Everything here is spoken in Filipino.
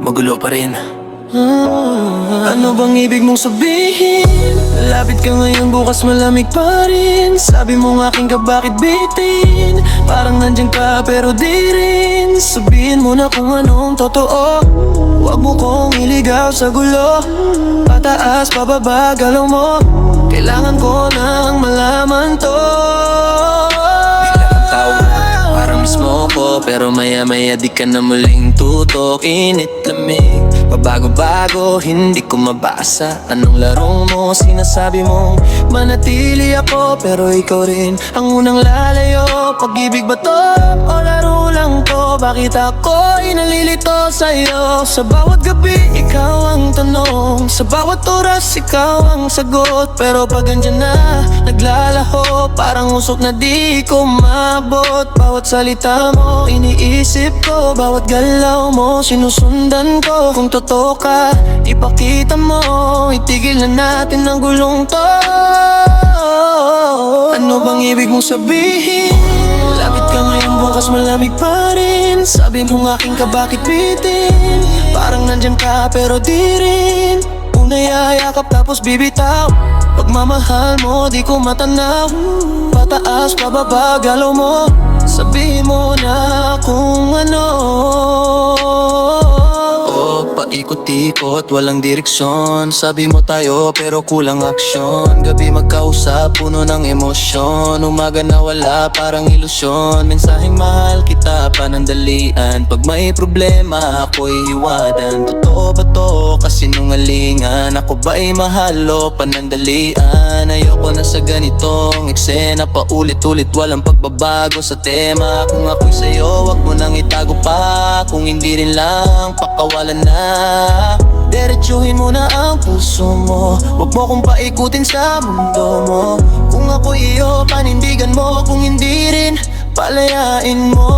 Magulo pa rin. Ano bang ibig mong sabihin? Lapit ka ngayon, bukas malamig pa rin. Sabi mo nga aking ka, bakit bitin? Parang nandyan ka pero di rin. Sabihin mo na kung anong totoo. Huwag mo kong iligaw sa gulo. Pataas, pababa, galaw mo. Kailangan ko nang malaman to. Bigla kang tawag, parang mismo ko. Pero maya maya di ka na muling tutok. Init, lamig, pabago-bago, hindi ko mabasa. Anong laro mo, sinasabi mong manatili ako, pero ikaw rin ang unang lalayo. Pag-ibig ba to o laro lang to? Bakit ako inalilito sa'yo? Sa bawat gabi, ikaw ang tanong. Sa bawat oras, ikaw ang sagot. Pero pag andyan na, naglalaho. Parang usok na di ko mabot. Bawat salita mo, iniisip ko. Bawat galaw mo, sinusundan ko. Kung totoo ka, ipakita mo. Itigil na natin ang gulong to. Ano bang ibig mong sabihin? Lapit ka ngayon, bukas malamig pa rin. Sabi mo aking ka, bakit bitin? Parang nandyan ka pero di rin. Una yayakap tapos bibitaw. Pagmamahal mo di ko matanaw. Pataas, pababa, galaw mo. Sabihin mo na kung ano. Paikot-ikot, walang direksyon. Sabi mo tayo pero kulang aksyon. Gabi magkausap, puno ng emosyon. Umaga na wala, parang ilusyon. Mensaheng mahal kita, panandalian. Pag may problema, ako'y hiwadan. Totoo ba to? Kasinungalingan. Ako ba'y mahal o panandalian? Ayoko na sa ganitong eksena. Paulit-ulit, walang pagbabago sa tema. Kung ako'y sa'yo, wag mo nang itago pa. Kung hindi rin lang, pakawalan na. Diretsuhin mo na ang puso mo. Huwag mo kong paikutin sa mundo mo. Kung ako iyo, panindigan mo. Kung hindi rin, palayain mo.